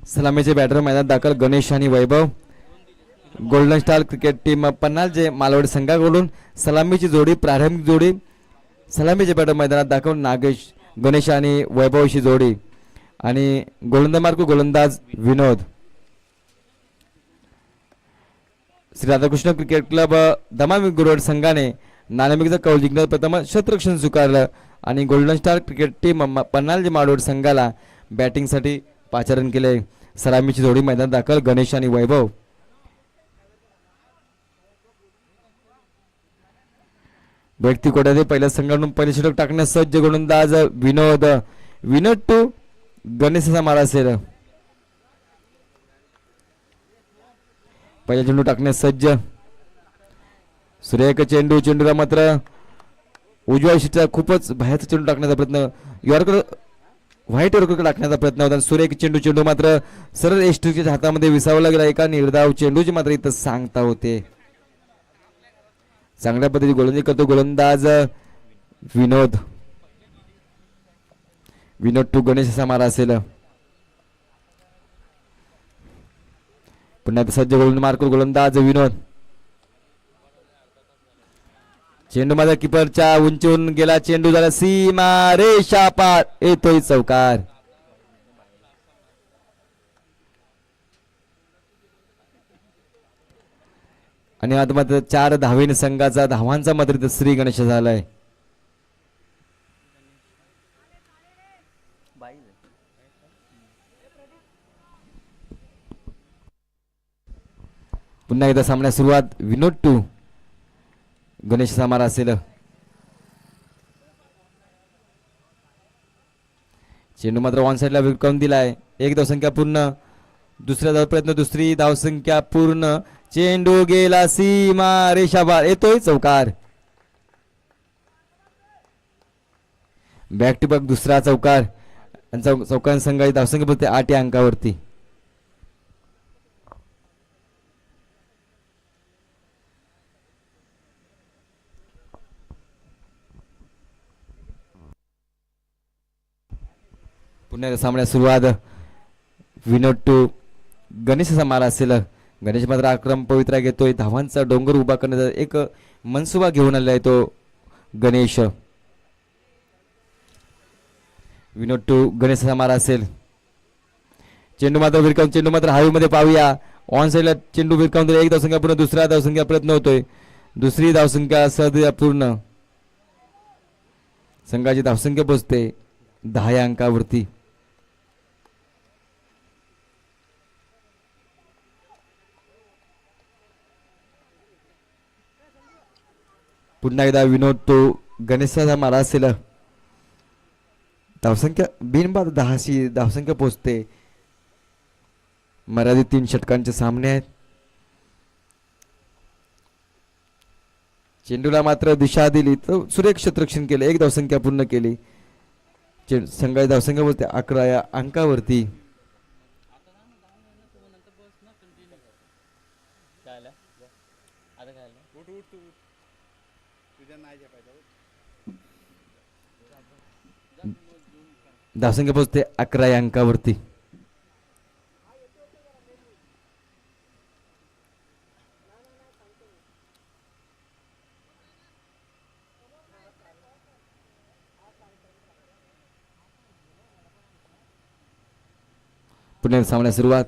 सलामीचे batter मैदानात दाखल गणेश आणि वैभव. Golden star cricket team Panhalje मालवड संघाकडून सलामीची जोडी प्रारंभिक जोडी. सलामीचे बॅटर मैदानात दाखल नागेश गणेश आणि वैभवशी जोडी आणि गोलंदाज मार्कू गोलंदाज विनोद. श्री राधाकृष्ण क्रिकेट क्लब दमामी गुरुवाड संघाने नाणेफेकीचा कौल जिंकण्यात प्रथम शतरक्षण स्वीकारलं आणि golden star cricket team Panhalje मालवड संघाला बॅटिंगसाठी पाचारण केले. सलामीची जोडी मैदानात दाखल गणेश आणि वैभव. व्यक्ती कोट्यातील पहिल्या संघाकडून पहिले षटक टाकण्यास सज्ज गोलंदाज विनोद. विनोद टू गणेशचा मारा असेल. पहिला चेंडू टाकण्यास सज्ज. सुरेख चेंडू. चेंडूला मात्र उजव्या शीटचा खूपच बाहेरचा चेंडू टाकण्याचा प्रयत्न यॉर्कर व्हाईट यॉर्कर टाकण्याचा प्रयत्न होता. सुरेख चेंडू. चेंडू मात्र सरळ एस्ट्रीच्या हातामध्ये विसावला गेला. एका निर्धाव चेंडूची मात्र इथं सांगता होते. चांगल्या पद्धतीने गोलंदाजी करतो गोलंदाज विनोद. विनोद टू गणेश असा मारा असेल. पुन्हा सज्ज गोलंदाज मार्क गोलंदाज विनोद. चेंडू माझा किपरच्या उंचीवरून गेला. चेंडू झाला सीमा रेषा पार. येतोय चौकार. आणि आता मात्र 4 धावेने संघाचा धावांचा मात्र श्री गणेश झालाय. पुन्हा एकदा सामन्यास सुरुवात. विनोद टू गणेश मारा असेल. चेंडू मात्र ऑन साईडला विरकावून दिलाय. एक धावसंख्या पूर्ण. दुसऱ्या धाव प्रयत्न. दुसरी धावसंख्या पूर्ण. चेंडू गेला सीमा रेषा बार. येतोय चौकार. बॅक टू बॅक दुसरा चौकार. चौकार संघाची धावसंख्या बोलते 8 या अंकावरती. पुन्हा सामन्यास सुरुवात. विनोद टू गणेशचा मारा असेल. गणेश मात्र आक्रम पवित्रा घेतोय. धावांचा डोंगर उभा करण्याचा एक मनसुबा घेऊन आलेला आहे तो गणेश. विनोद टू गणेशचा मारा असेल. चेंडू मात्र विरकावून. चेंडू मात्र हवेमध्ये पाहूया. ऑन साईडला चेंडू विरकावून दिला. एक धावसंख्या पूर्ण. दुसरा धावसंख्या प्रयत्न होतोय. दुसरी धावसंख्या सहज पूर्ण. संघाची धावसंख्या पोहोचते 10 या अंकावरती. पुन्हा एकदा विनोद तो गणेशाचा मारा असेल. धावसंख्या बिनबाद 10शी धावसंख्या पोहोचते. मर्यादित 3 षटकांचे सामने आहेत. चेंडूला मात्र दिशा दिली तर सुरेख क्षेत्ररक्षण केले. एक धावसंख्या पूर्ण केली. संघाची धावसंख्या बोलते 11 या अंकावरती. धावसंख्या पोहोचते 11 या अंकावरती. पुन्हा सामन्यास सुरुवात.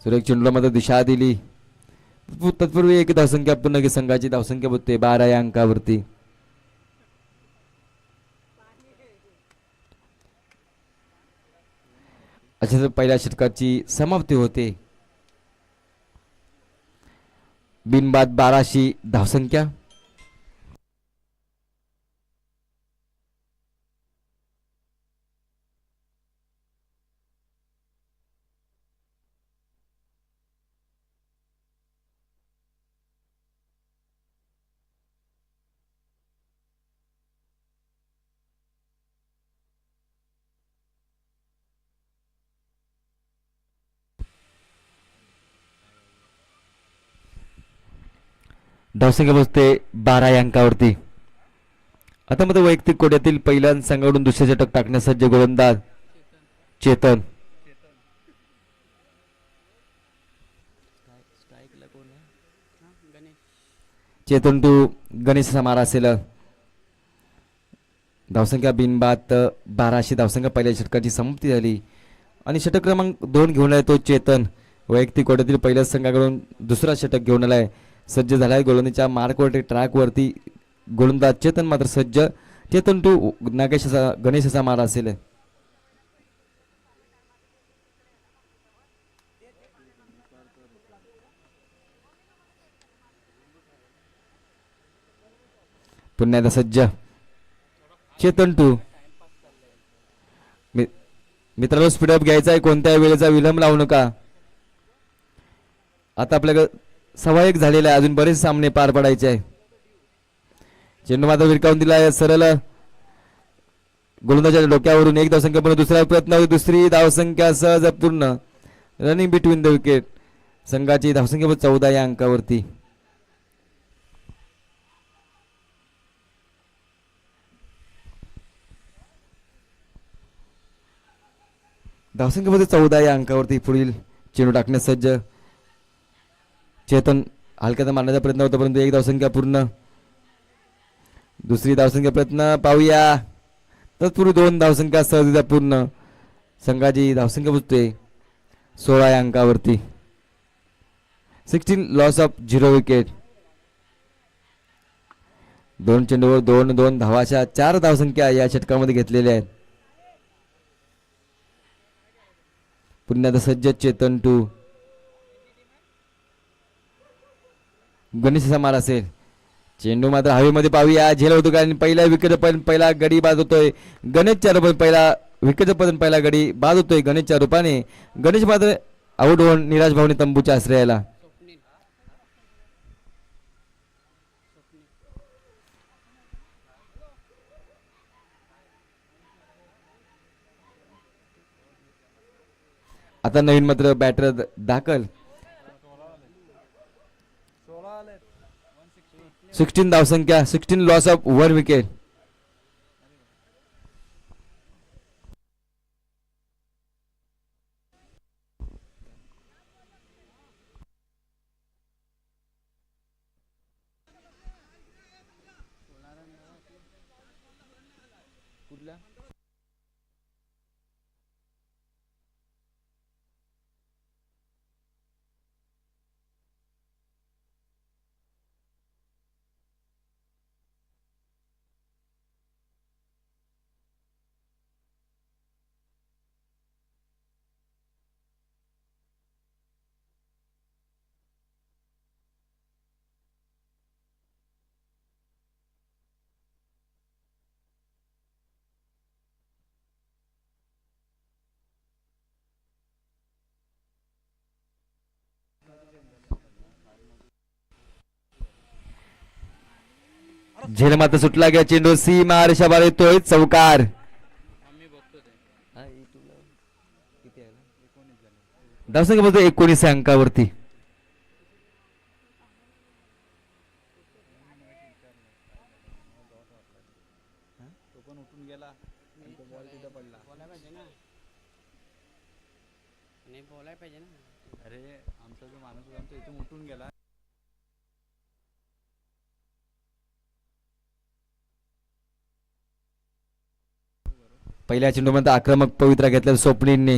सुरेख चेंडूला मध्ये दिशा दिली. तत्पूर्वी एक धावसंख्या पूर्ण की संघाची धावसंख्या बोलते 12 या अंकावरती. अशा पहिल्या षटकाची समाप्ती होते. बिनबाद 12शी धावसंख्या. धावसंख्या पोहोचते 12 या अंकावरती. आता मध्ये वैयक्तिक कोड्यातील पहिल्या संघाकडून दुसरे षटक टाकण्यास सज्ज गोलंदाज चेतन. चेतन टू गणेश मारा असेल. धावसंख्या बिनबाद 1200 धावसंख्या पहिल्या षटकाची समाप्ती झाली आणि षटक क्रमांक 2 घेऊन आलाय तो चेतन. वैयक्तिक कोट्यातील पहिल्याच संघाकडून दुसरा षटक घेऊन आलाय. सज्ज झालाय गोलंदाजीच्या मार्कवरती ट्रॅकवरती गोलंदाज चेतन मात्र सज्ज. चेतन टू गणेश मारा असेल. पुन्हा एकदा सज्ज चेतन टू. मित्रांनो स्पीडअप घ्यायचा आहे, कोणत्या वेळेचा विलंब लावू नका. आता आपल्याकडे 1:15 झालेला आहे, अजून बरेच सामने पार पडायचे आहे. चेंडू मात्र विरकावून दिला आहे सरळ गोलंदाजाच्या डोक्यावरून. एक धावसंख्या पूर्ण. दुसरा प्रयत्न, दुसरी धावसंख्या सहज पूर्ण. Running between the wicket. संघाची धावसंख्या 14 या अंकावरती. धावसंख्येमध्ये 14 या अंकावरती. पुढील चेंडू टाकण्यास सज्ज चेतन. हलक्यात मारण्याचा प्रयत्न होता परंतु एक धावसंख्या पूर्ण. दुसरी धावसंख्या प्रयत्न पाहूया. तत्पूर्वी 2 धावसंख्या सहजरित्या पूर्ण. संघाची धावसंख्या पोहोचते 16 या अंकावरती. 16 लॉस ऑफ 0 विकेट. 2 चेंडूवर 2 धावाच्या 4 धावसंख्या या षटकामध्ये घेतलेल्या आहेत. पुन्हा सज्ज चेतन टू. गणेशचा मार असेल. चेंडू मात्र हवेमध्ये पाहूया. झेल होतो कारण पहिल्या विकेट पण पहिला गडी बाद होतोय. गणेशच्या रूपाने पहिला विकेट पण पहिला गडी बाद होतोय गणेशच्या रूपाने. गणेश मात्र आऊट होऊन निराश भावने तंबूच्या आश्रयाला. आता नवीन मात्र बॅटर दाखल. 16 धावसंख्या. 16 लॉस ऑफ 1 विकेट. झेल मात्र सुटला गया. चेंडू सीमा रेषाबाहेर येतोय. चौकार. धावसंख्या 19 अंकावरती. पहिल्या चेंडूमध्ये आक्रमक पवित्रा घेतल्या स्वप्नीलने.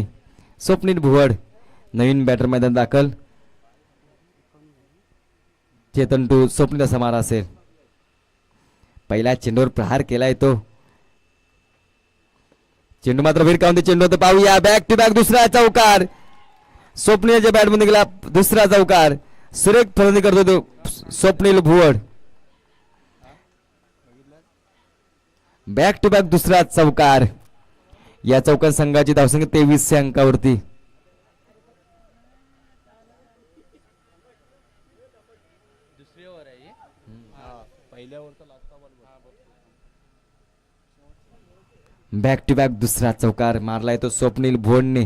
स्वप्नील भुवड नवीन बॅटर मैदान दाखल. चेतन टू. स्वप्नील समार असेल. पहिल्या चेंडूवर प्रहार केलाय तो. चेंडू मात्र भिरकावून चेंडू तर पाहूया. बॅक टू बॅक दुसरा चौकार. स्वप्नीलच्या बॅट मध्ये गेला दुसरा चौकार. सुरेख फलंदाजी करतो तो Swapnil Bhuvad. Back to back दुसरा चौकार. या चौकार संघाची धावसंख्या 23 अंकावरती. बॅक टू बॅक दुसरा चौकार मारलाय तो स्वप्नील भुवडने.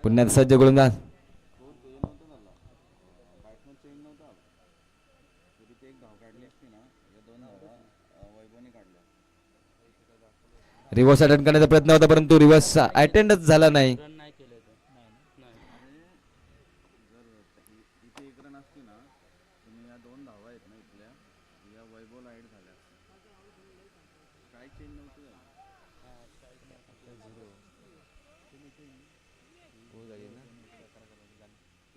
पुन्हा सज्ज गोलंदाज. रिव्हर्स अटेंड करण्याचा प्रयत्न होता परंतु रिव्हर्स अटेंडच झाला नाही. नसती ना तुम्ही या दोन धावा आहेत ना इथल्या या वैभव लाईट झाल्या काय चेंज नव्हती झाली.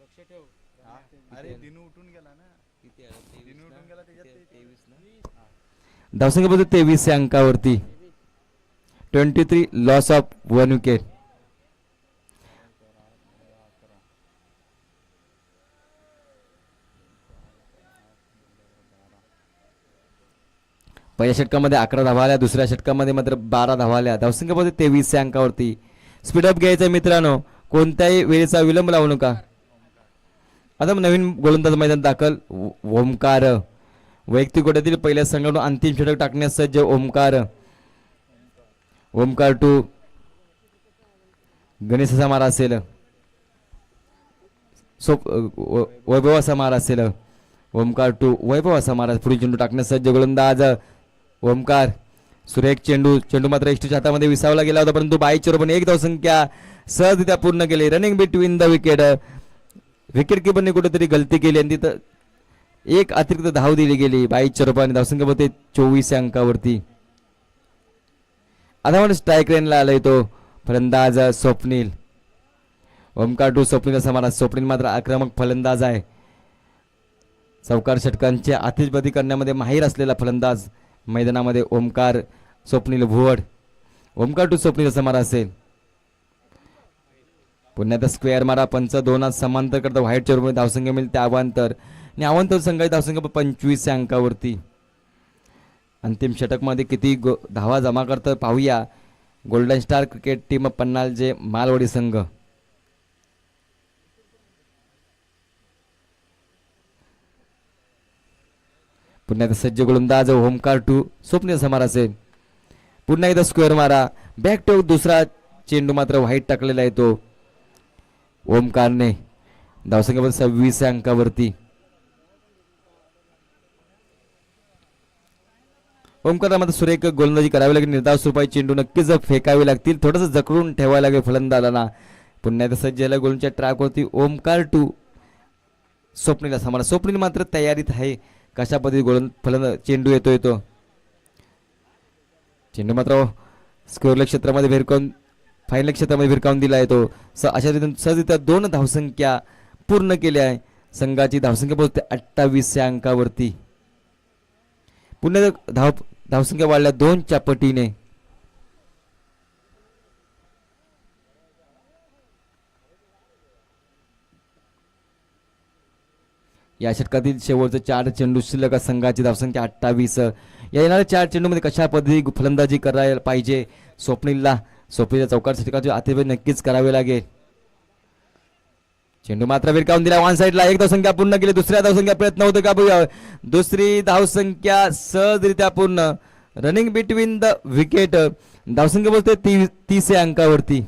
लक्ष ठेव. अरे दिनू उठून गेला ना. दिनू उठून गेला त्याच्यात ते धावसंख्या बघतो 23 या अंकावरती. 23 लॉस ऑफ 1 विकेट. पहिल्या षटकामध्ये 11 धावा आल्या, दुसऱ्या षटकामध्ये मात्र 12 धावा आल्या. धावसंख्या बघतो 23 या अंकावरती. स्पीडअप घ्यायचं मित्रांनो, कोणत्याही वेळेचा विलंब लावू नका. आता नवीन गोलंदाज मैदान दाखल ओमकार. वैयक्तिक गोट्यातील पहिल्या संघाकडून अंतिम षटक टाकण्यास सज्ज ओमकार. ओमकार टू गणेशाचा मारा असेल, वैभवाचा मारा असेल. ओमकार टू वैभवाचा मारा. पुढील चेंडू टाकण्यास सज्ज गोलंदाज ओमकार. सुरेख चेंडू. चेंडू मात्र एसटीच्या हातामध्ये विसावला गेला होता, परंतु 22 पण एक धावसंख्या सहजरित्या पूर्ण केली. Running between the wicket. Wicket किपरने कुठेतरी गलती केली आणि तिथं एक अतिरिक्त धाव दिली गेली. 22 आणि धावसंख्या होते 24 अंकावरती. आता आपण स्ट्राईक रेनला आलाय तो फलंदाज स्वप्नील. ओमकार टू स्वप्नील समारा. स्वप्नील मात्र आक्रमक फलंदाज आहे. चौकार षटकांचे आतिषबाजी करण्यामध्ये माहीर असलेला फलंदाज मैदानामध्ये ओमकार स्वप्नील भुवड. ओमकार टू स्वप्नील समारा असेल. पुण्यात स्क्वेअर मारा. पंच दोनात समांतर करता व्हाईट चेअरमध्ये धावसंख्या मिळते अवांतर आणि अवांतर संघाची धावसंख्या 25 अंकावरती. अंतिम षटकमध्ये किती धावा जमा करतं पाहूया. गोल्डन स्टार क्रिकेट टीम पन्हाल जे मालवडी संघ. पुन्हा सज्ज गोलंदाज ओमकार टू स्वप्नील समार असेल. पुन्हा एकदा स्क्वेअर मारा. बॅक टू दुसरा चेंडू मात्र व्हाईट टाकलेला आहे तो ओमकारने. धावसंख्या 26 अंकावरती. ओमकारला मात्र सुरेख गोलंदाजी करावी लागेल. निर्धाव स्वरूपाची चेंडू नक्कीच फेकावे लागतील. थोडंसं जखडून ठेवायला लागेल फलंदाजांना. पुन्हा एकदा सज्ज झाला गोलच्या ट्रॅकवरती ओमकार टू स्वप्नील समार. स्वप्नील मात्र तयारीत आहे. कशा पद्धती चेंडू येतोय तो. चेंडू मात्र स्क्वेअर क्षेत्रामध्ये भिरकावून फायनल क्षेत्रामध्ये भिरकावून दिला आहे तो. अशा रीतीने सहजरित्या 2 धावसंख्या पूर्ण केल्या आहे. संघाची धावसंख्या पोहोचते 28 या अंकावरती. पुन्हा धावसंख्या वाढल्या 2च्या पटीने. या षटकातील शेवटचे 4 चेंडू शिल्लक. संघाची धावसंख्या 28. या येणाऱ्या 4 चेंडूमध्ये कशा पद्धती फलंदाजी करायला पाहिजे स्वप्नीलला. स्वप्नीलच्या चौकार षटकाची आतिषबाजी नक्कीच करावी लागेल. चेंडू मात्र विरकावून दिला वन साईडला. एक धावसंख्या पूर्ण केली. दुसऱ्या धावसंख्या प्रयत्न होतो का बघूया. दुसरी धावसंख्या सहजरित्या पूर्ण. Running between the wicket. धावसंख्या बोलते 30 या अंकावरती.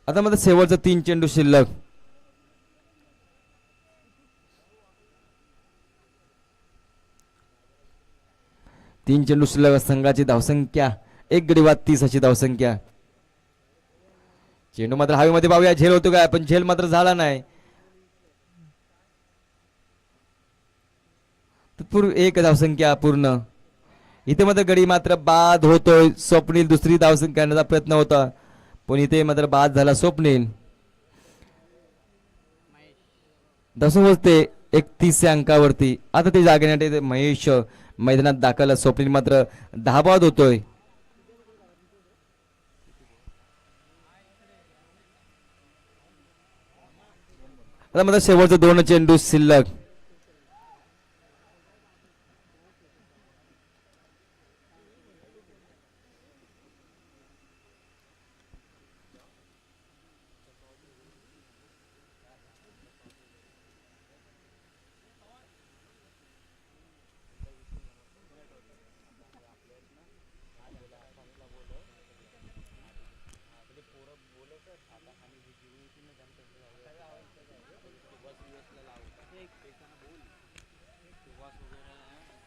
आता मात्र शेवटचा 3 चेंडू शिल्लक. तीन चेंडू शिल्लक. संघाची धावसंख्या 1 गडी बाद 30 अशी धावसंख्या. चेंडू मात्र हवेमध्ये पाहूया झेल होतो काय, पण झेल मात्र झाला नाही. तत्पूर्वी 1 धावसंख्या पूर्ण. इथे मात्र गडी मात्र बाद होतोय. स्वप्नील दुसरी धावसंख्या करण्याचा प्रयत्न होता, पण इथे मात्र बाद झाला स्वप्नील. दसून बसते 31 अंकावरती. आता ते जागेसाठी महेश मैदानात दाखल. स्वप्नील मात्र 10 बाद होतोय. आता मात्र शेवटचं 2 चेंडू शिल्लक.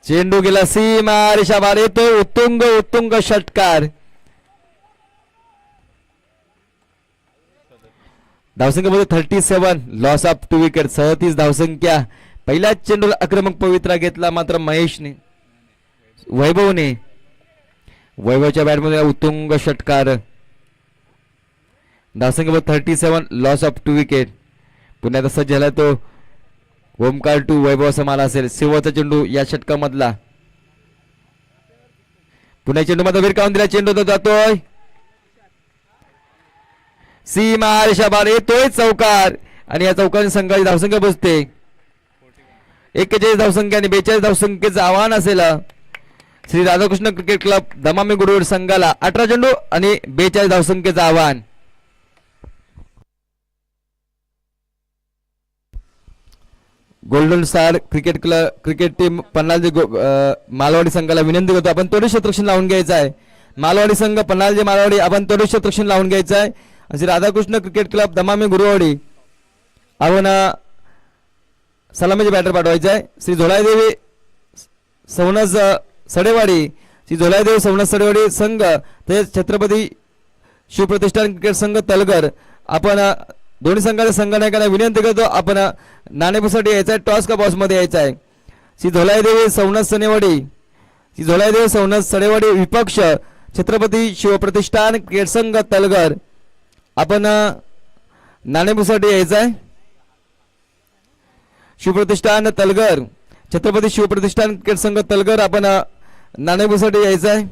चेंडू गेला सीमा रेषा बाहेर येतो. उत्तुंग उत्तुंग षटकार. धावसंख्या 37, लॉस ऑफ 2 विकेट. 37 धावसंख्या. पहिल्याच चेंडूला आक्रमक पवित्रा घेतला मात्र महेशने, वैभवने. वैभवच्या बॅटमध्ये उत्तुंग षटकार. धावसंख्या 37, लॉस ऑफ 2 विकेट. पुन्हा तसा झाला तो ओमकार टू वैभव असा मला असेल. शेवटचा चेंडू या षटकामधला. पुन्हा चेंडू मध्ये विरकावून दिला. चेंडू तो जातोय सीमा रेषा बाहेर येतोय. चौकार. आणि या चौकाने संघाची धावसंख्या बसते 41 धावसंख्या आणि 42 धावसंख्येचं आव्हान असेल श्री राधाकृष्ण क्रिकेट क्लब दमामी गुडवड संघाला. 18 चेंडू आणि 42 धावसंख्येचं आव्हान. Golden star cricket team Panhalje Malwadi संघाला विनंती करतो आपण त्वरित क्षेत्ररक्षण लावून घ्यायचं आहे. मालवाडी संघ पन्हाळजे मालवाडी आपण त्वरित क्षेत्ररक्षण लावून घ्यायचं आहे. श्री राधाकृष्ण क्रिकेट क्लब दमामी गुरुवाडी आपण सलामीचे बॅटर पाठवायचे आहे. श्री झोलादेवी सवनस सडेवाडी, श्री झोलादेवी सवनस सडेवाडी संघ तसेच छत्रपती शिवप्रतिष्ठान क्रिकेट संघ तलगर आपण दोन्ही संघाच्या संघनायकांना विनंती करतो आपण नाणेफेकीसाठी यायचं आहे. टॉस का बॉस मध्ये यायचं आहे. श्री झोलादेवी सवनस सनेवाडी, श्री झोलादेवी सवनस सडेवाडी विपक्ष छत्रपती शिवप्रतिष्ठान क्रिकेट संघ तलगर आपण नाणेफेकीसाठी यायचं आहे. शिवप्रतिष्ठान तलगर, छत्रपती शिवप्रतिष्ठान क्रिकेट संघ तलगर आपण नाणेफेकीसाठी यायचं आहे.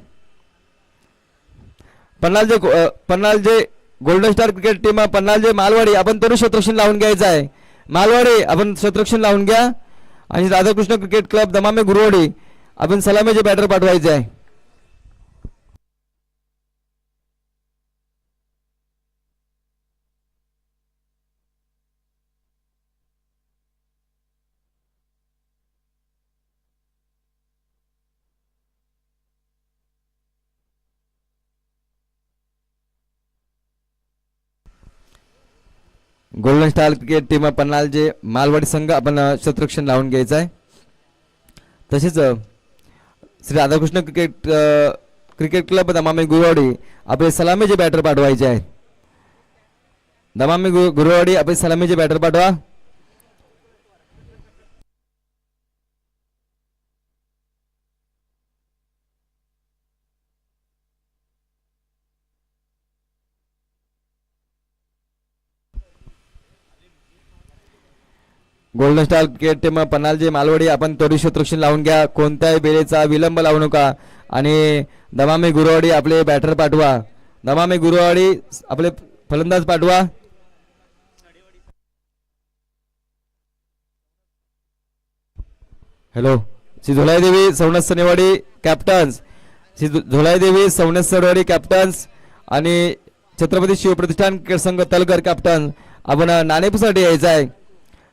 Panhalje golden star cricket team Panhalje Malwadi आपण तरुण क्षेत्ररक्षण लावून घ्यायचं आहे. मालवाडी आपण क्षेत्ररक्षण लावून घ्या. आणि राधाकृष्ण क्रिकेट क्लब दमामे गुरुवाडी आपण सलामीचे बॅटर पाठवायचे आहे. Golden star cricket team Panhalje Malwadi संघ आपण क्षेत्ररक्षण लावून घ्यायचं आहे. तसेच श्री राधाकृष्ण क्रिकेट क्लब दमामी गुरुवाडी आपले सलामीचे बॅटर पाठवायचे आहेत. दमामी गुरुवाडी आपले सलामीचे बॅटर पाठवा. Golden star cricket team Panhalje Malwadi आपण त्वरित क्षेत्ररक्षण लावून घ्या. कोणत्याही बेलेचा विलंब लावू नका. आणि दमामी गुरुवाडी आपले बॅटर पाठवा. दमामी गुरुवाडी आपले फलंदाज पाठवा. Hello. Shri Zoladevi Savanas Sanewadi captains, Shri Zoladevi Savanas Sanewadi captains आणि छत्रपती शिवप्रतिष्ठान क्रिकेट संघ तलगर कॅप्टन आपण नाणेफेकीसाठी यायचं आहे.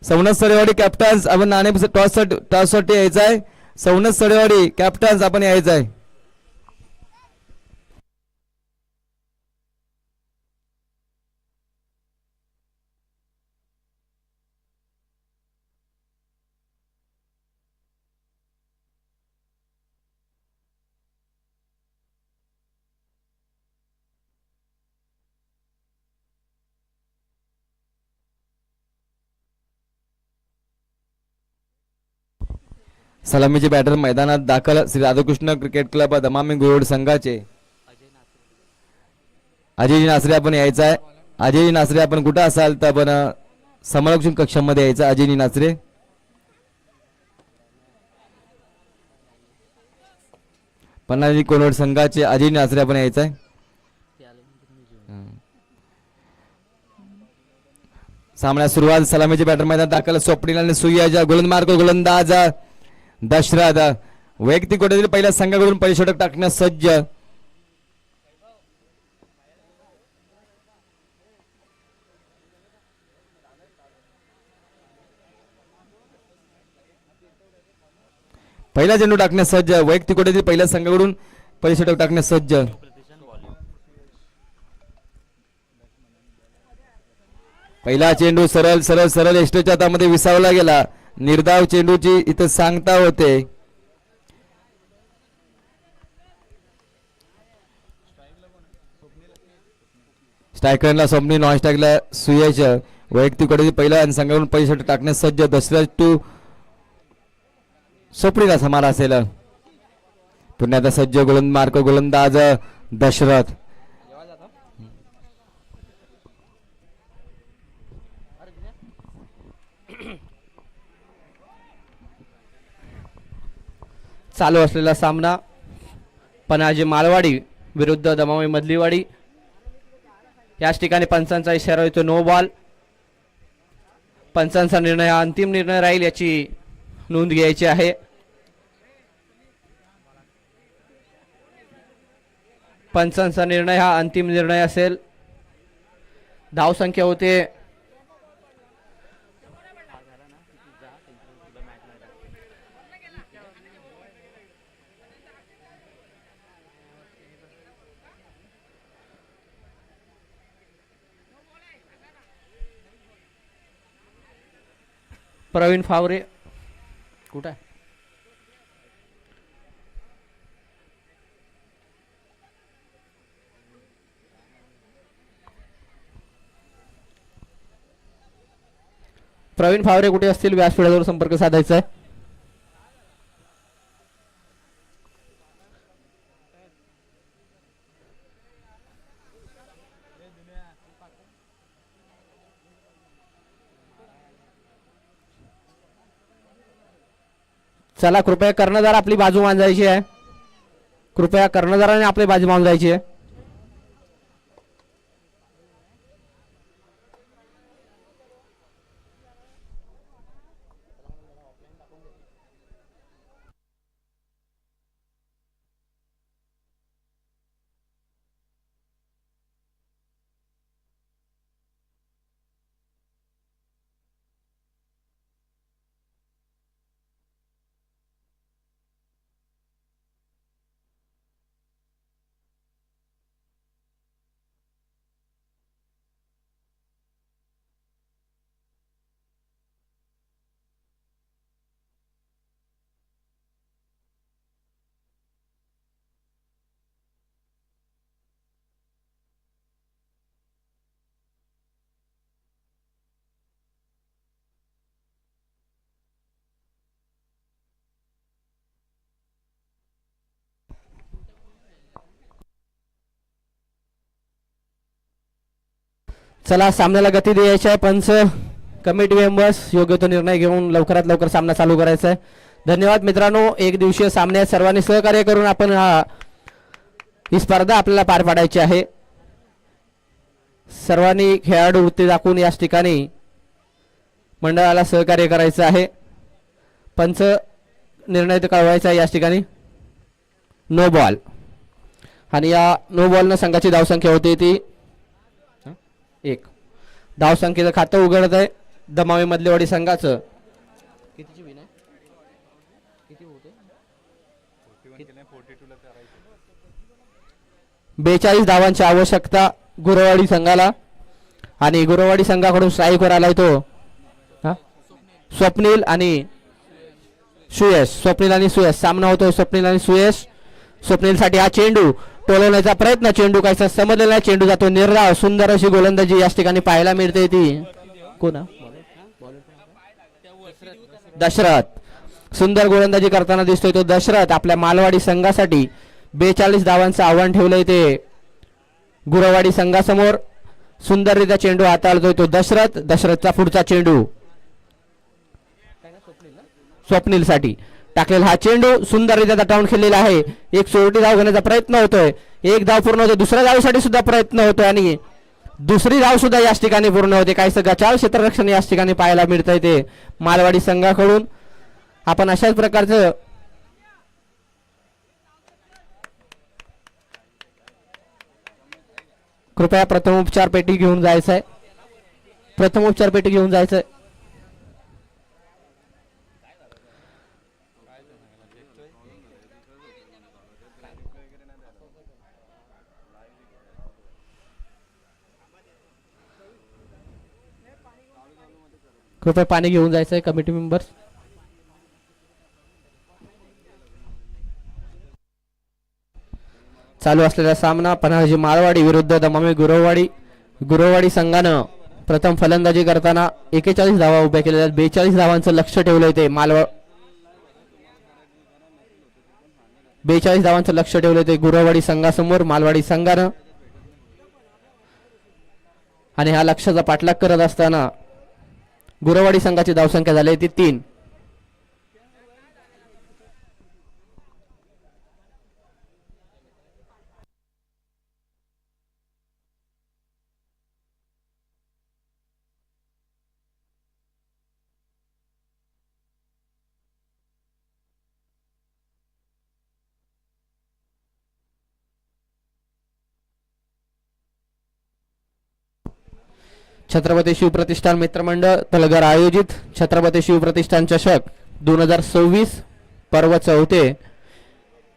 सवनस सडेवाडी कॅप्टन्स आपण नाणेफेकी टॉससाठी यायचं आहे. सवनस सडेवाडी कॅप्टन्स आपण यायचं आहे. सलामीचे बॅटर मैदानात दाखल श्री राधाकृष्ण क्रिकेट क्लब दमामी गुरुवाड संघाचे अजय नासरे आपण यायचं आहे. अजय नासरे आपण कुठं असाल तर आपण समालोचन कक्षामध्ये यायचं. अजय नासरे पन्हाळी कोनवड संघाचे अजय नासरे आपण यायचं आहे. सामन्यात सुरुवात. सलामीचे बॅटर मैदानात दाखल स्वप्नील आणि सुय्याजा गोलंदाज दशरथ वैयक्तिक गोलंदाजी पहिल्या संघाकडून पहिली षटक टाकण्यास सज्ज. पहिला चेंडू टाकण्यास सज्ज. वैयक्तिक गोलंदाजी पहिल्या संघाकडून पहिली षटक टाकण्यास सज्ज. पहिला चेंडू सरळ सरळ सरळ एस्टेच्या हातामध्ये विसावला गेला. निर्धाव चेंडूची इथं सांगता होते. स्ट्रायकरला स्वप्नील, नॉन स्ट्रायकला सुयश. वैयक्तिक कडे पहिला आणि संघाकडून पैसे टाकण्यास सज्ज दशरथ टू स्वप्नीला समार असेल. पुन्हा आता सज्ज मार्क गोलंदाज दशरथ. चालू असलेला सामना पनाजी मालवाडी विरुद्ध दमावी मधलीवाडी. याच ठिकाणी पंचांचा इशारा येतो नो बॉल. पंचांचा निर्णय हा अंतिम निर्णय राहील याची नोंद घ्यायची आहे. पंचांचा निर्णय हा अंतिम निर्णय असेल. धावसंख्या होते प्रवीण फावरे कुठं आहे? प्रवीण फावरे कुठे असतील? व्यासपीठावर संपर्क साधायचा आहे. चला कृपया कर्णधार आपली बाजू मांडायची आहे. कृपया कर्णधाराने आपली बाजू मांडायची आहे. चला सामन्याला गती द्यायची आहे. पंच कमिटी मेंबर्स योग्य तो निर्णय घेऊन लवकरात लवकर सामना चालू करायचा आहे. धन्यवाद मित्रांनो. एक दिवसीय सामन्यात सर्वांनी सहकार्य करून आपण ही स्पर्धा आपल्याला पार पाडायची आहे. सर्वांनी खेळाडू वृत्ती दाखवून याच ठिकाणी मंडळाला सहकार्य करायचं आहे. पंच निर्णय तर कळवायचा आहे याच ठिकाणी नो बॉल. आणि या नो बॉलनं संघाची धावसंख्या होती ती 1. धावसंख्येचं खातं उघडत आहे दमावी मधलेवाडी संघाचं. कितीची विन आहे? किती होते? 42 धावांची आवश्यकता गुरवाडी संघाला. आणि गुरवाडी संघाकडून स्ट्राईकवर आलाय तो स्वप्नील आणि सुयश. स्वप्नील आणि सुयश सामना होतोय. स्वप्नील आणि सुयश. स्वप्नीलसाठी हा चेंडू टोलवण्याचा प्रयत्न. चेंडू काहीसा समजलेला. चेंडू जातो निर्धाव. सुंदर अशी गोलंदाजी याच ठिकाणी पाहायला मिळते. ती कोण? दशरथ. सुंदर गोलंदाजी करताना दिसतोय तो दशरथ. आपल्या मालवाडी संघासाठी 42 धावांचं आव्हान ठेवलंय ते गुरवाडी संघासमोर. सुंदररित्या चेंडू हाताळतोय तो दशरथ. दशरथचा पुढचा चेंडू स्वप्नील साठी टाकलेला हा चेंडू सुंदररित्या दटावून खेळलेला आहे. एक सोरटी धाव घेण्याचा प्रयत्न होतोय. एक धाव पूर्ण होते. दुसऱ्या धावसाठी सुद्धा प्रयत्न होतोय आणि दुसरी धाव सुद्धा याच ठिकाणी पूर्ण होते. काहीसं गचाळ क्षेत्ररक्षण याच ठिकाणी पाहायला मिळतंय ते मालवाडी संघाकडून. आपण अशाच प्रकारचं कृपया प्रथमोपचार पेटी घेऊन जायचंय. प्रथमोपचार पेटी घेऊन जायचंय. कृपया पाणी घेऊन जायचंय कमिटी मेंबर्स. चालू असलेला सामना पन्हाळजी माळवाडी विरुद्ध दमामी गुरववाडी. गुरववाडी संघानं प्रथम फलंदाजी करताना 41 धावा उभ्या केलेल्या 42 धावांचं लक्ष ठेवलंय ते 42 धावांचं लक्ष ठेवलंय ते गुरववाडी संघासमोर मालवाडी संघानं. आणि हा लक्ष्याचा पाठलाग करत असताना गुरववाडी संघाची धावसंख्या झाली ती 3. छत्रपती शिवप्रतिष्ठान मित्रमंडळ तलगर आयोजित छत्रपती शिवप्रतिष्ठान चषक 2026 पर्व 4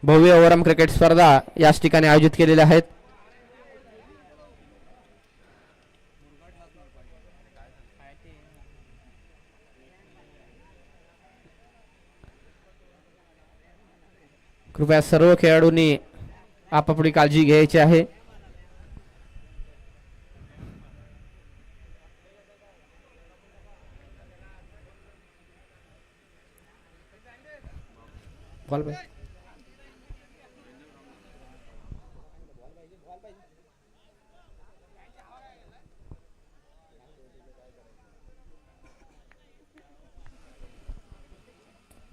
भव्य ओव्हरआर्म क्रिकेट स्पर्धा याच ठिकाणी आयोजित केलेल्या आहेत. कृपया सर्व खेळाडूंनी आपापली काळजी घ्यायची आहे.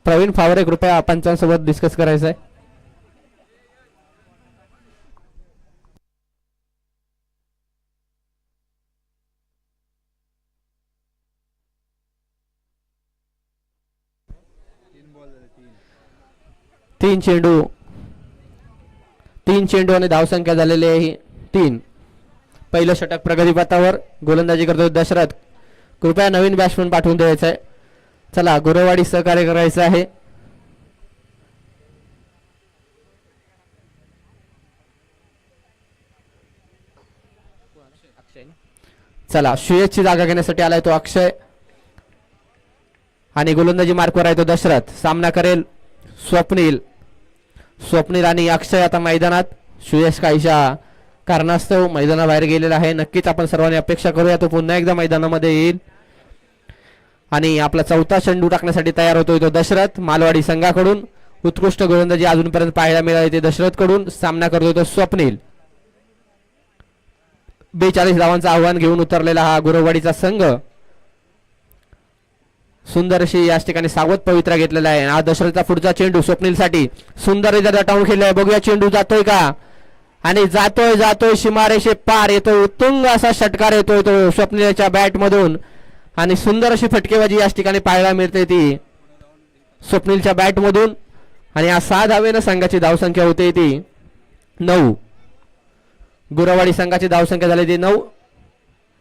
प्रवीण फावरे कृपया पंचांसोबत डिस्कस करायचं आहे. तीन चेंडू आणि धावसंख्या झालेली आहे 3. पहिलं षटक प्रगतीपथावर गोलंदाजी करतो दशरथ. कृपया नवीन बॅट्समन पाठवून द्यायचं आहे. चला गुरववाडी सहकार्य करायचं आहे. चला श्रेयसची जागा घेण्यासाठी आलाय तो अक्षय आणि गोलंदाजी मार्कवर आहे तो दशरथ. सामना करेल स्वप्नील आणि अक्षय आता मैदानात. श्रेयस काहीशा कारणास्तव मैदानाबाहेर गेलेला आहे. नक्कीच आपण सर्वांनी अपेक्षा करूया तो पुन्हा एकदा मैदानामध्ये येईल आणि आपला चौथा चेंडू टाकण्यासाठी तयार होतोय तो दशरथ मालवाडी संघाकडून. उत्कृष्ट गोलंदाजी अजूनपर्यंत पाहायला मिळाली ते दशरथ कडून. सामना करतोय तो स्वप्नील. 42 धावांचं आव्हान घेऊन उतरलेला हा गुरववाडीचा संघ सुंदर अशी याच ठिकाणी सावध पवित्रा घेतलेला आहे. हा दशरथचा पुढचा चेंडू स्वप्नीलसाठी सुंदर टाऊन खेळलाय. बघूया चेंडू जातोय का आणि जातोय सीमारेषे पार येतोय. उत्तुंग असा षटकार येतोय तो स्वप्नीलच्या बॅट मधून आणि सुंदर अशी फटकेबाजी याच ठिकाणी पाहायला मिळते ती स्वप्नीलच्या बॅट मधून. आणि या 6 धावेनं संघाची धावसंख्या होते ती 9. गुरववाडी संघाची धावसंख्या झाली ती 9.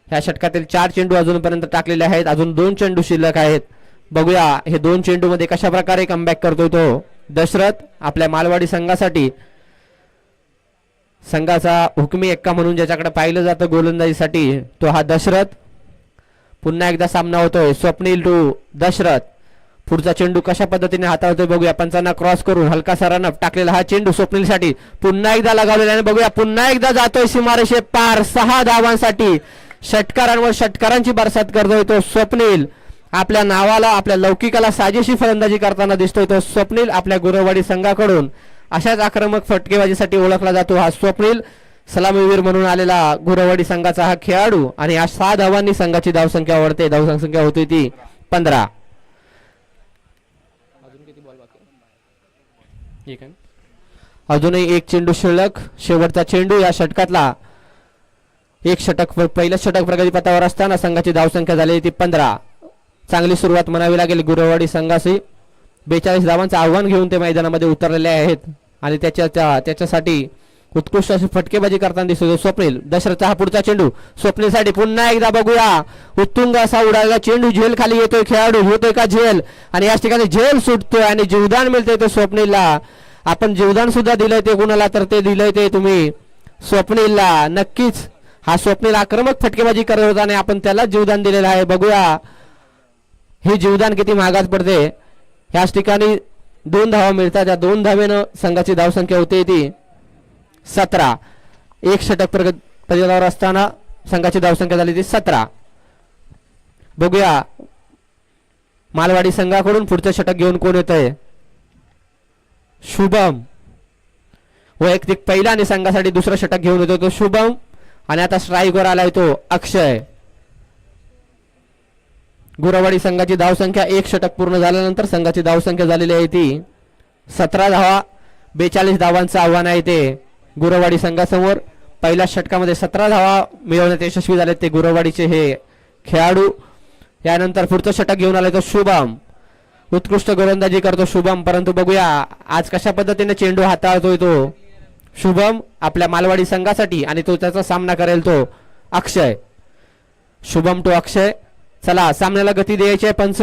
ह्या षटकातील 4 चेंडू अजूनपर्यंत टाकलेले आहेत. अजून 2 चेंडू शिल्लक आहेत. बघूया हे 2 चेंडू मध्ये कशा प्रकारे कमबॅक करतोय तो दशरथ आपल्या मालवाडी संघासाठी. संघाचा हुकमी एक्का म्हणून ज्याच्याकडे पाहिलं जातं गोलंदाजीसाठी तो हा दशरथ. पुन्हा एकदा सामना होतोय स्वप्नील टू दशरथ. पुढचा चेंडू कशा पद्धतीने हाताळतोय बघूया. पंचांना क्रॉस करून हलकासा रनअप टाकलेला हा चेंडू स्वप्नीलसाठी पुन्हा एकदा लगावलेला आहे. बघूया पुन्हा एकदा जातोय सीमारेषे पार 6 धावांसाठी. षटकारांवर षटकारांची बरसात करतोय तो स्वप्नील. आपल्या नावाला आपल्या लौकिकाला साजेशी फलंदाजी करताना दिसतोय तो स्वप्नील आपल्या गुरववाडी संघाकडून. अशाच आक्रमक फटकेबाजीसाठी ओळखला जातो हा स्वप्नील. सलामीवीर म्हणून आलेला गुरववाडी संघाचा हा खेळाडू. आणि या 6 धावांनी संघाची धावसंख्या वाढते. धावसंख्या होती ती 15. अजूनही 1 चेंडू शिल्लक. शेवटचा चेंडू या षटकातला. पहिलं षटक प्रगतीपथावर असताना संघाची धावसंख्या झाली ती 15. चांगली सुरुवात म्हणावी लागेल गुरववाडी संघाशी. 42 धावांचं आव्हान घेऊन ते मैदानामध्ये उतरलेले आहेत आणि त्याच्यासाठी उत्कृष्ट अशी फटकेबाजी करताना दिसतो स्वप्नील. दशरथचा हा पुढचा चेंडू स्वप्नीलसाठी पुन्हा एकदा बघूया. उत्तुंग असा उडालेला चेंडू झेल खाली येतोय. खेळाडू होतोय का झेल आणि याच ठिकाणी झेल सुटतोय आणि जीवदान मिळतंय तो स्वप्नीलला. आपण जीवदान सुद्धा दिलंय ते कुणाला तर ते दिलंय ते तुम्ही स्वप्नीलला. नक्कीच हा स्वप्नील आक्रमक फटकेबाजी करत होता आणि आपण त्याला जीवदान दिलेलं आहे. बघूया हे जीवदान किती महागात पडते. ह्याच ठिकाणी 2 धावा मिळतात. त्या 2 धावेनं संघाची धावसंख्या होते ती 17. एक षटक पदरावर असताना संघाची धावसंख्या झाली ती 17. बघूया मालवाडी संघाकडून पुढचं षटक घेऊन कोण येत आहे. शुभम वैयक्तिक पहिला आणि संघासाठी दुसरं षटक घेऊन येतो तो शुभम. आणि आता स्ट्राईकवर आलाय तो अक्षय. गुरवाडी संघाची धावसंख्या एक षटक पूर्ण झाल्यानंतर संघाची धावसंख्या झालेली आहे ती 17 धावा. 42 धावांचं आव्हान आहे ते गुरवाडी संघासमोर. पहिल्या षटकामध्ये 17 धावा मिळवण्यात यशस्वी झाले ते गुरवाडीचे हे खेळाडू. यानंतर पुढचं षटक घेऊन आलाय तो शुभम. उत्कृष्ट गोलंदाजी करतो शुभम. परंतु बघूया आज कशा पद्धतीने चेंडू हाताळतोय तो शुभम आपल्या मालवाडी संघासाठी. आणि तो त्याचा सामना करेल तो अक्षय. शुभम टू अक्षय. चला सामन्याला गती द्यायची आहे पंच.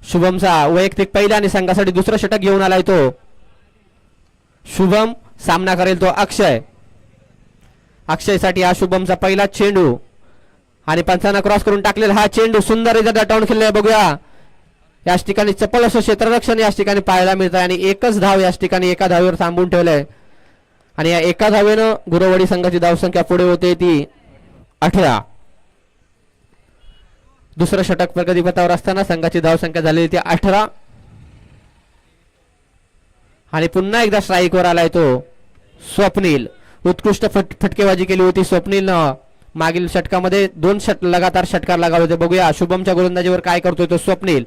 शुभमचा वैयक्तिक पहिला आणि संघासाठी दुसरं षटक घेऊन आलाय तो शुभम. सामना करेल तो अक्षय. अक्षयसाठी हा शुभमचा पहिला चेंडू. आणि पंचांना क्रॉस करून टाकलेला हा चेंडू सुंदर डाऊन खेळलाय. बघूया याच ठिकाणी चपल असं क्षेत्ररक्षण याच ठिकाणी पाहायला मिळत आहे. आणि एकच धाव याच ठिकाणी एका धावेवर थांबून ठेवलंय. आणि या एका धावेनं गुरवाडी संघाची धावसंख्या पुढे होते ती 18. दुसरं षटक प्रगतीपथावर असताना संघाची धावसंख्या झालेली ती 18. आणि पुन्हा एकदा स्ट्राईकवर आलाय तो स्वप्नील. उत्कृष्ट फटकेबाजी केली होती स्वप्नीलनं. मागील षटकामध्ये 2 लगातार षटकार लगावले होते. बघूया शुभमच्या गोलंदाजीवर काय करतोय तो स्वप्नील.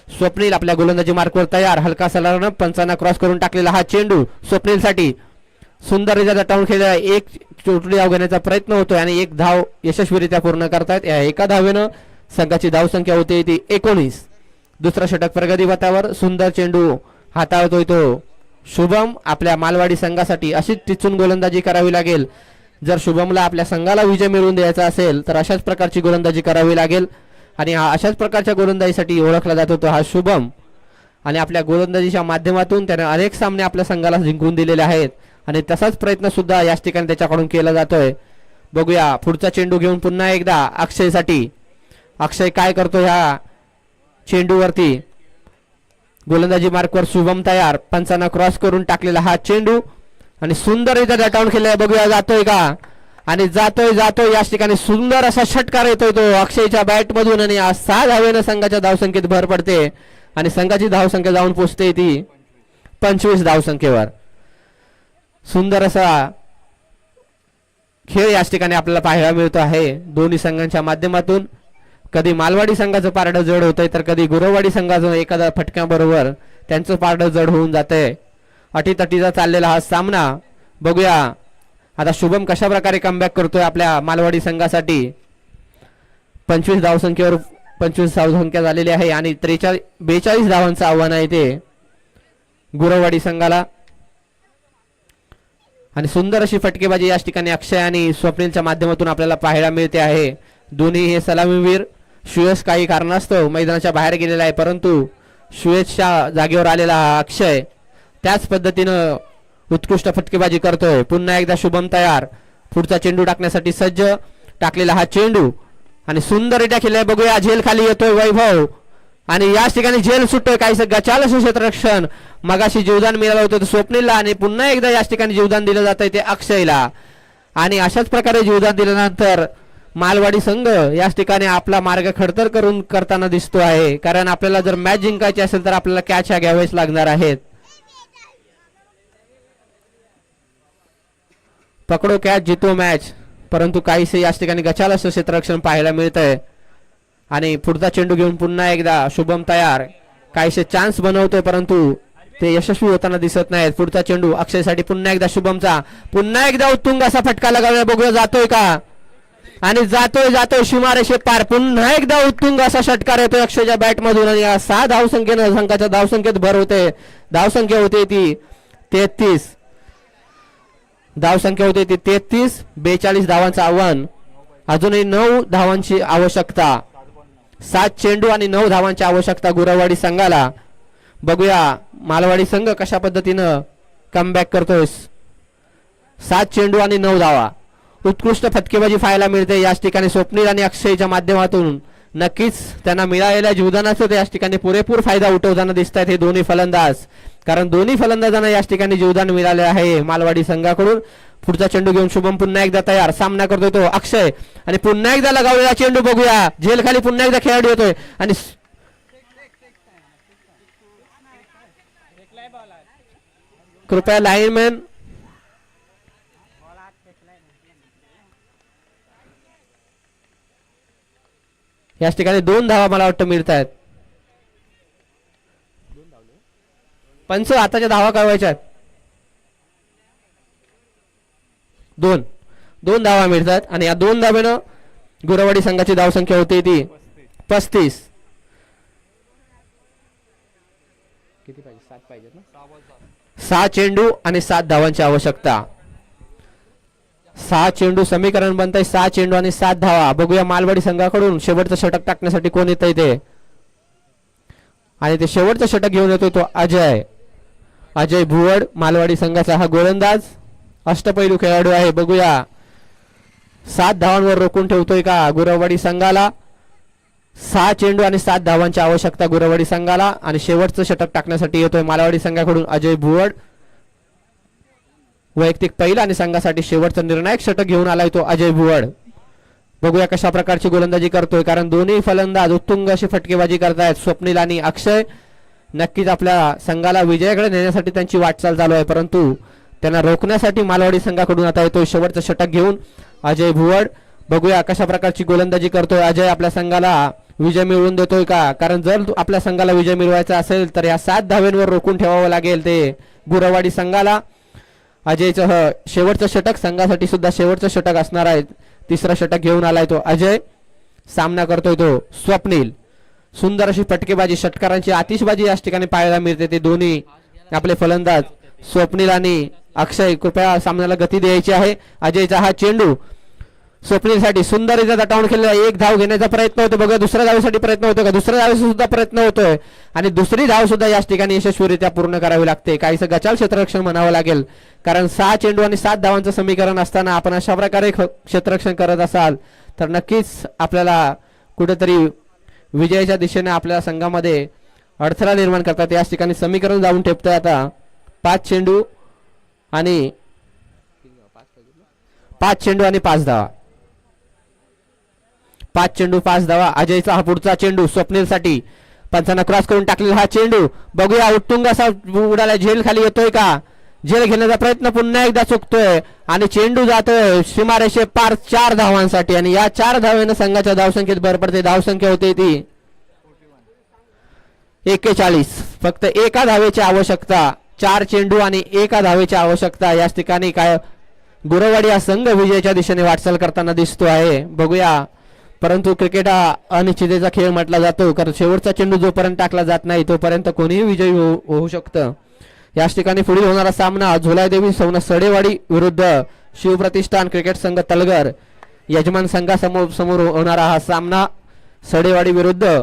स्वप्नील आपल्या गोलंदाजी मार्कवर तयार. हलका सलारानं पंचांना क्रॉस करून टाकलेला हा चेंडू स्वप्नीलसाठी सुंदररित्या टाऊन खेळला. एक चोटडी धाव घेण्याचा प्रयत्न होतोय आणि एक धाव यशस्वीरित्या पूर्ण करतायत. या एका धावेनं संघाची धावसंख्या होते ती 19. दुसरा षटक प्रगतीपथावर सुंदर चेंडू हाताळतोय तो शुभम आपल्या मालवाडी संघासाठी. अशीच टिचून गोलंदाजी करावी लागेल. जर शुभमला आपल्या संघाला विजय मिळवून द्यायचा असेल तर अशाच प्रकारची गोलंदाजी करावी लागेल. आणि हा अशाच प्रकारच्या गोलंदाजीसाठी ओळखला जातो तो हा शुभम. आणि आपल्या गोलंदाजीच्या माध्यमातून त्याने अनेक सामने आपल्या संघाला जिंकून दिलेले आहेत. आणि तसाच प्रयत्न सुद्धा याच ठिकाणी त्याच्याकडून केला जातोय. बघूया पुढचा चेंडू घेऊन पुन्हा एकदा अक्षयसाठी. अक्षय काय करतो ह्या चेंडूवरती. गोलंदाजी मार्कवर शुभम तयार. पंचांना क्रॉस करून टाकलेला हा चेंडू आणि सुंदररित्या डटाऊन खेळलाय. बघूया जातोय का. आणि जातोय याच ठिकाणी सुंदर असा षटकार येतोय तो अक्षयच्या बॅट मधून. आणि 6 धावेनं संघाच्या धावसंख्येत भर पडते. आणि संघाची धावसंख्या जाऊन पोहोचते ती 25 धावसंख्येवर. सुंदर असा खेळ याच ठिकाणी आपल्याला पाहायला मिळतो आहे दोन्ही संघांच्या माध्यमातून. कधी मालवाडी संघाचं पारडं जड होतंय तर कधी गुरवाडी संघाचं एखाद्या फटक्याबरोबर त्यांचं पारडं जड होऊन जातंय. अटीतटीचा चाललेला हा सामना. बघूया आता शुभम कशा प्रकारे कमबॅक करतोय आपल्या मालवाडी संघासाठी. 25 धावसंख्येवर 25 धावसंख्या झालेली आहे. आणि 42 धावांचं आव्हान आहे ते गुरवाडी संघाला. आणि सुंदर अशी फटकेबाजी याच ठिकाणी अक्षय आणि स्वप्नीलच्या माध्यमातून आपल्याला पाहायला मिळते आहे. दोन्ही हे सलामीवीर. सुयश काही कारणास्तव मैदानाच्या बाहेर गेलेला आहे. परंतु सुयशच्या जागेवर आलेला हा अक्षय त्याच पद्धतीनं उत्कृष्ट फटकेबाजी करतोय. पुन्हा एकदा शुभम तयार. पुढचा चेंडू टाकण्यासाठी सज्ज. टाकलेला हा चेंडू आणि सुंदररित्या खेळलाय. बघूया झेल खाली येतोय वैभव. आणि याच ठिकाणी झेल सुटतोय. काही गचाल क्षेत्ररक्षण. मगाशी जीवदान मिळालं होतं स्वप्नीलला आणि पुन्हा एकदा याच ठिकाणी जीवदान दिलं जात आहे ते अक्षयला. आणि अशाच प्रकारे जीवदान दिल्यानंतर मालवाडी संघ याच ठिकाणी आपला मार्ग खडतर करून करताना दिसतो आहे. कारण आपल्याला जर मॅच जिंकायची असेल तर आपल्याला कॅच ह्या घ्यावेच लागणार आहेत. पकडो कॅच जितो मॅच. परंतु काहीसे याच ठिकाणी गचाल असं क्षेत्ररक्षण पाहायला मिळतंय. आणि पुढचा चेंडू घेऊन पुन्हा एकदा शुभम तयार. काहीसे चान्स बनवतोय परंतु ते यशस्वी होताना दिसत नाहीत. पुढचा चेंडू अक्षयसाठी. पुन्हा एकदा शुभमचा. पुन्हा एकदा उत्तुंग असा फटका लगावला. बघूया जातोय का. आणि जातोय सीमारेषे पार. पुन्हा एकदा उत्तुंग असा षटकार येतोय अक्षयच्या बॅट मधून. आणि 6 धावसंख्येनं संघाच्या धावसंख्येत भर होते. धावसंख्या होते ती 33. धावसंख्या होते ती 33. 42 धावांचं आव्हान. अजूनही 9 धावांची आवश्यकता. 7 चेंडू आणि 9 धावांची आवश्यकता गुरवाडी संघाला. बघूया मालवाडी संघ कशा पद्धतीनं कमबॅक करतोय. 7 चेंडू आणि 9 धावा. उत्कृष्ट फटकेबाजी पाहायला मिळते याच ठिकाणी स्वप्नील आणि अक्षयच्या माध्यमातून. नक्कीच त्यांना मिळालेल्या जीवदानाचा याच ठिकाणी पुरेपूर फायदा उठवताना दिसत आहेत हे दोन्ही फलंदाज. कारण दोन्ही फलंदाजांना याच ठिकाणी जीवदान मिळाले आहे मालवाडी संघाकडून. पुढचा चेंडू घेऊन शुभम पुन्हा एकदा तयार, सामना करतोय तो अक्षय आणि पुन्हा एकदा लगावलेला चेंडू बघूया, झेल खाली पुन्हा एकदा खेळाडू येतोय आणि कृपया लाईनमॅन याच ठिकाणी 2 धावा मला वाटतं मिळत आहेत. पंच आताच्या धावा कळवायच्या आहेत. 2 धावा मिळतात आणि या 2 धावेनं गुरवाडी संघाची धावसंख्या होती ती 35. किती पाहिजे? 7 पाहिजेत ना. 6 चेंडू आणि 7 धावांची आवश्यकता. 6 चेंडू समीकरण बनतंय, 6 चेंडू आणि 7 धावा. बघूया मालवाडी संघाकडून शेवटचं षटक टाकण्यासाठी कोण येतंय ते, आणि ते शेवटचं षटक घेऊन येतोय तो अजय भुवड. मालवाडी संघाचा हा गोलंदाज अष्टपैलू खेळाडू आहे. बघूया 7 धावांवर रोखून ठेवतोय का गुरवाडी संघाला. 6 चेंडू आणि 7 धावांची आवश्यकता गुरवाडी संघाला आणि शेवटचं षटक टाकण्यासाठी येतोय मालवाडी संघाकडून अजय भुवड. वैयक्तिक पहिला आणि संघासाठी शेवटचं निर्णायक षटक घेऊन आलाय तो अजय भुवड. बघूया कशा प्रकारची गोलंदाजी करतोय, कारण दोन्ही फलंदाज उत्तुंग अशी फटकेबाजी करतायत. स्वप्नील आणि अक्षय नक्कीच आपल्या संघाला विजयाकडे नेण्यासाठी त्यांची वाटचाल चालू आहे, परंतु त्यांना रोखण्यासाठी मालवाडी संघाकडून आता येतोय शेवटचं षटक घेऊन अजय भुवड. बघूया कशा प्रकारची गोलंदाजी करतोय अजय, आपल्या संघाला विजय मिळवून देतोय का, कारण जर आपल्या संघाला विजय मिळवायचा असेल तर या 7 धावेंवर रोखून ठेवावं लागेल ते गुरवाडी संघाला. अजयचं शेवटचं षटक संघासाठी सुद्धा शेवटचं षटक असणार आहे. 3रं षटक घेऊन आलाय तो अजय. सामना करतोय तो स्वप्नील. सुंदर अशी फटकेबाजी, षटकारांची आतिषबाजी याच ठिकाणी पाहायला मिळते. ते दोन्ही आपले फलंदाज स्वप्नील आणि अक्षय, कृपया सामन्याला गती द्यायची आहे. अजयचा हा चेंडू स्वप्नीलसाठी सुंदररीत्या दटावून खेळला. 1 धाव घेण्याचा प्रयत्न होतो, बघा दुसऱ्या धावेसाठी प्रयत्न होतो का, दुसऱ्या धावेसाठी सुद्धा प्रयत्न होतोय आणि दुसरी धाव सुद्धा याच ठिकाणी यशस्वीरित्या पूर्ण करावी लागते. काहीसं गचाल क्षेत्ररक्षण म्हणावं लागेल, कारण 6 चेंडू आणि 7 धावांचं समीकरण असताना आपण अशा प्रकारे क्षेत्ररक्षण करत असाल तर नक्कीच आपल्याला कुठेतरी विजयाच्या दिशेने आपल्या संघामध्ये अडथळा निर्माण करतात. याच ठिकाणी समीकरण जाऊन ठेपतंय आता 5 चेंडू आणि 5 धावा. 5 चेंडू 5 धावा. अजयचा हा पुढचा चेंडू स्वप्नीलसाठी, पंचांना क्रॉस करून टाकलेला हा चेंडू बघूया उत्तुंग असा उडाला, झेल खाली येतोय का, झेल घेण्याचा प्रयत्न पुन्हा एकदा चुकतोय आणि चेंडू जातोय सीमारेषे पार 4 धावांसाठी आणि या 4 धावेनं संघाच्या धावसंख्येत भर पडते. धावसंख्या होते ती 41. फक्त एका धावेची आवश्यकता. 4 चेंडू आणि 1 धावेची आवश्यकता. याच ठिकाणी काय गुरवाडी हा संघ विजयाच्या दिशेने वाटचाल करताना दिसतो आहे. बघूया, परंतु क्रिकेट हा अनिश्चिततेचा खेळ म्हटला जातो, कारण शेवटचा चेंडू जोपर्यंत टाकला जात नाही तोपर्यंत कोणीही विजयी होऊ शकतं. याच ठिकाणी पुढील होणारा सामना झोलादेवी सौना सडेवाडी विरुद्ध शिवप्रतिष्ठान क्रिकेट संघ तलगर, यजमान संघासमोर होणारा हा सामना सडेवाडी विरुद्ध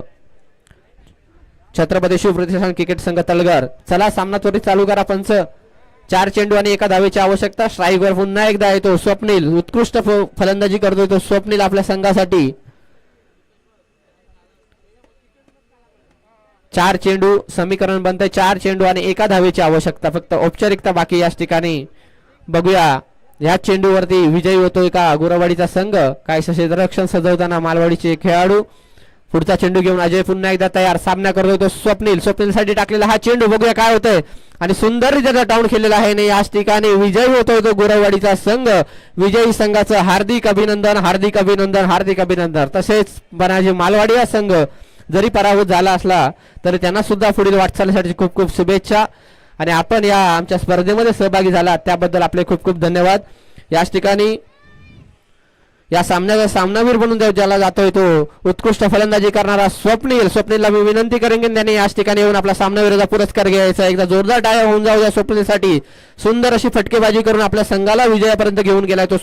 छत्रपती शिवप्रतिष्ठान क्रिकेट संघ तलगर. चला सामना त्वरित चालू करा पंच. 4 चेंडू आणि 1 धावेची आवश्यकता. स्ट्राईकवर पुन्हा एकदा येतो स्वप्नील, उत्कृष्ट फलंदाजी करतोय तो स्वप्नील आपल्या संघासाठी. 4 चेंडू समीकरण बनतंय, 4 चेंडू आणि 1 धावेची आवश्यकता. फक्त औपचारिकता बाकी याच ठिकाणी. बघूया या चेंडूवरती विजयी होतोय का गुरवाडीचा संघ. काय क्षेत्ररक्षण सजवताना मालवाडीचे खेळाडू. पुढचा चेंडू घेऊन अजय पुन्हा एकदा तयार, सामना करतोय तो स्वप्नीलसाठी टाकलेला हा चेंडू बघूया काय होतंय आणि सुंदररीत्या दटावून खेळलेला आहे. आणि याच ठिकाणी विजयी होतोय तो गुरवाडीचा संघ. विजयी संघाचं हार्दिक अभिनंदन, हार्दिक अभिनंदन, हार्दिक अभिनंदन. तसेच बनाजी मालवाडी हा संघ जरी पराभूत झाला असला तरी त्यांना सुद्धा पुढील वाटचालीसाठी खूप खूप शुभेच्छा आणि आपण या आमच्या स्पर्धेमध्ये सहभागी झाला त्याबद्दल आपले खूप खूप धन्यवाद. याच ठिकाणी या सामन्याचा सामनावीर बनून ज्याला जातोय तो उत्कृष्ट फलंदाजी करणारा स्वप्नीलला मी विनंती करेन की त्याने याच ठिकाणी येऊन आपला सामनावीराचा पुरस्कार घ्यायचा. एकदा जोरदार टाळ्या होऊन जाऊ या स्वप्नीलसाठी. सुंदर अशी फटकेबाजी करून आपल्या संघाला विजयापर्यंत घेऊन गेलाय तो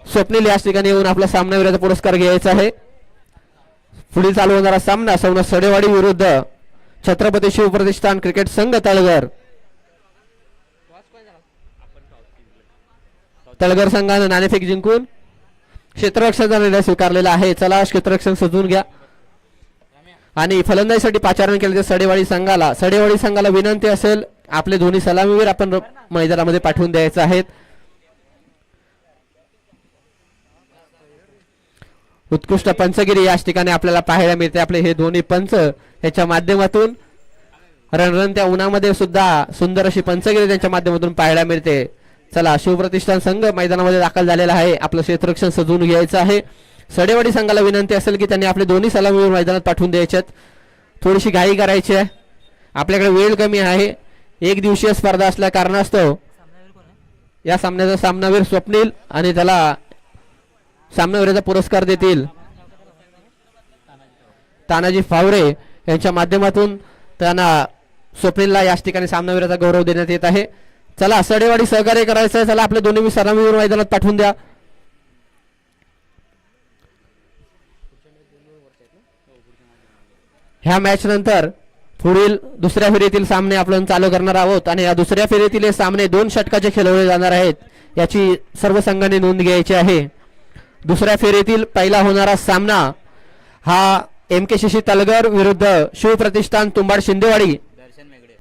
स्वप्नील याच ठिकाणी येऊन आपला सामनावीराचा पुरस्कार घ्यायचा आहे. पुढील चालू होणारा सामना सौना सडेवाडी विरुद्ध छत्रपती शिवप्रतिष्ठान क्रिकेट संघ तळगर. तळगर संघानं नाणेफेक जिंकून क्षेत्ररक्षणाचा निर्णय स्वीकारलेला आहे. चला क्षेत्ररक्षण सजवून घ्या. आणि फलंदाजीसाठी पाचारण केले ते सडेवाडी संघाला विनंती असेल आपले दोन्ही सलामीवीर आपण मैदानामध्ये पाठवून द्यायचे आहेत. उत्कृष्ट पंचगिरी याच ठिकाणी आपल्याला पाहायला मिळते. आपले हे दोन्ही पंच याच्या माध्यमातून रणरणत्या उन्हामध्ये सुद्धा सुंदर अशी पंचगिरी त्यांच्या माध्यमातून पाहायला मिळते. चला, शिवप्रतिष्ठान संघ मैदानामध्ये दाखल झालेला आहे. आपलं क्षेत्ररक्षण सजवून घ्यायचं आहे. सडेवाडी संघाला विनंती असेल की त्यांनी आपले दोन्ही सलामीवीर मैदानात पाठवून द्यायच्यात. थोडीशी घाई करायची आहे, आपल्याकडे वेळ कमी आहे. एक दिवसीय स्पर्धा असल्या कारणास्तव या सामन्याचा सामनावीर स्वप्नील आणि त्याला सामनावीराचा पुरस्कार देतील तानाजी फावरे यांच्या माध्यमातून त्यांना स्वप्नीलला याच ठिकाणी सामनावीराचा गौरव देण्यात येत आहे. चला, सडेवाडी सहकार्य करायचं आहे. चला, आपले दोन्ही सलामीवीर मैदानात पाठवून द्या. ह्या मॅच नंतर पुढील दुसऱ्या फेरीतील सामने आपण चालू करणार आहोत आणि या दुसऱ्या फेरीतील हे सामने 2 षटकाचे खेळवले जाणार आहेत. याची सर्व संघांनी नोंद घ्यायची आहे. दुसऱ्या फेरीतील पहिला होणारा सामना हा MK शशी तलगर विरुद्ध शिवप्रतिष्ठान तुंबाड शिंदेवाडी